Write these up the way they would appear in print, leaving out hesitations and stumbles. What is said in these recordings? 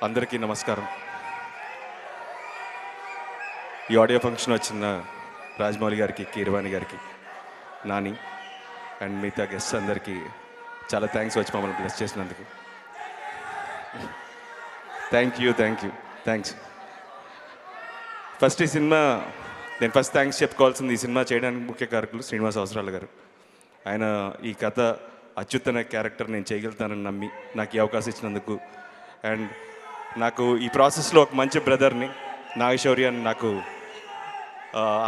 అందరికీ నమస్కారం. ఈ ఆడియో ఫంక్షన్ వచ్చిన రాజమౌళి గారికి, కీరవాణి గారికి, నాని అండ్ మిగతా గెస్ట్స్ అందరికీ చాలా థ్యాంక్స్ వచ్చి మమ్మల్ని బ్లెస్ చేసినందుకు. థ్యాంక్స్. ఫస్ట్ ఈ సినిమా నేను థ్యాంక్స్ చెప్పుకోవాల్సింది ఈ సినిమా చేయడానికి ముఖ్య కారకులు శ్రీనివాస్ అవసరాలు గారు. ఆయన ఈ కథ అత్యుత్తమ క్యారెక్టర్ నేను చేయగలుగుతానని నమ్మి నాకు ఈ అవకాశం ఇచ్చినందుకు, అండ్ నాకు ఈ ప్రాసెస్లో ఒక మంచి బ్రదర్ని నాగశౌర్య అని నాకు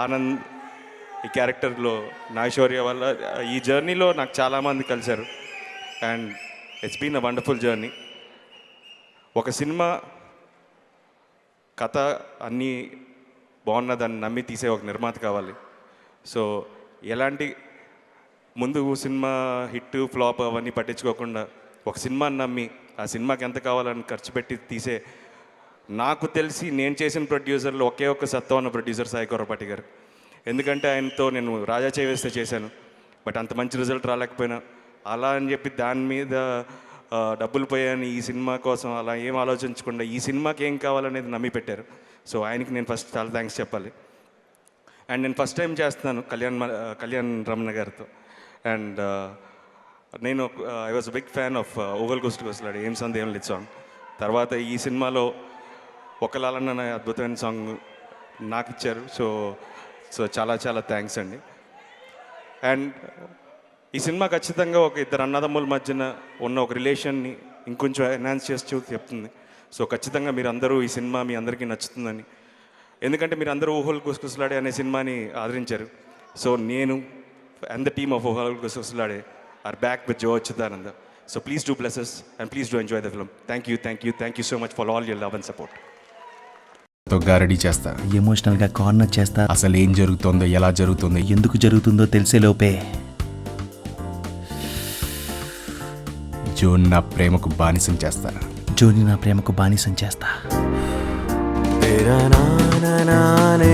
ఆనంద్ ఈ క్యారెక్టర్లో నాగశౌర్య వల్ల ఈ జర్నీలో నాకు చాలామంది కలిశారు and it's been a wonderful journey. ఒక సినిమా కథ అన్నీ బాగున్నదాన్ని నమ్మి తీసే ఒక నిర్మాత కావాలి. సో ఎలాంటి ముందు సినిమా హిట్ ఫ్లాప్ అవన్నీ పట్టించుకోకుండా ఒక సినిమాని నమ్మి ఆ సినిమాకి ఎంత కావాలని ఖర్చు పెట్టి తీసే, నాకు తెలిసి నేను చేసిన ప్రొడ్యూసర్లో ఒకే ఒక్క సత్తా ఉన్న ప్రొడ్యూసర్ సాయి కొర్రపాటి గారు. ఎందుకంటే ఆయనతో నేను రాజా చేవేస్తే చేశాను, బట్ అంత మంచి రిజల్ట్ రాలేకపోయినా అలా అని చెప్పి దాని మీద డబ్బులు పోయాని ఈ సినిమా కోసం అలా ఏం ఆలోచించకుండా ఈ సినిమాకి ఏం కావాలనేది నమ్మి పెట్టారు. సో ఆయనకి నేను ఫస్ట్ చాలా థ్యాంక్స్ చెప్పాలి. అండ్ నేను ఫస్ట్ టైం చేస్తున్నాను కళ్యాణ్ రమణ గారితో. అండ్ నేను I was big fan of ఓగల్ గుస్టు గుసలాడి ఏం సందేహం లేదు సాంగ్. తర్వాత ఈ సినిమాలో ఒకలాలన్న అద్భుతమైన సాంగ్ నాకు ఇచ్చారు. సో చాలా థ్యాంక్స్ అండి. అండ్ ఈ సినిమా ఖచ్చితంగా ఒక ఇద్దరు అన్నదమ్ముల మధ్యన ఉన్న ఒక రిలేషన్ని ఇంకొంచెం ఎన్హాన్స్ చేస్తూ చెప్తుంది. సో ఖచ్చితంగా మీరు అందరూ ఈ సినిమా మీ అందరికీ నచ్చుతుందని, ఎందుకంటే మీరు అందరూ ఊహలు గుసగుసలాడే అనే సినిమాని ఆదరించారు. సో నేను అండ్ ద టీమ్ ఆఫ్ ఊహలు గుసగుసలాడే are back with Joe Chidananda. So please do bless us and please do enjoy the film. Thank you so much for all your love and support. గారడీ చేస్తా, ఎమోషనల్గా corner చేస్తా, అసలు ఏం జరుగుతుందో ఎలా జరుగుతుందో ఎందుకు జరుగుతుందో తెలిసేలోపే జోన్ నా ప్రేమకు బానిసం చేస్తా. జోని నా ప్రేమకు బానిసం చేస్తా. तेरा ना ना ना ने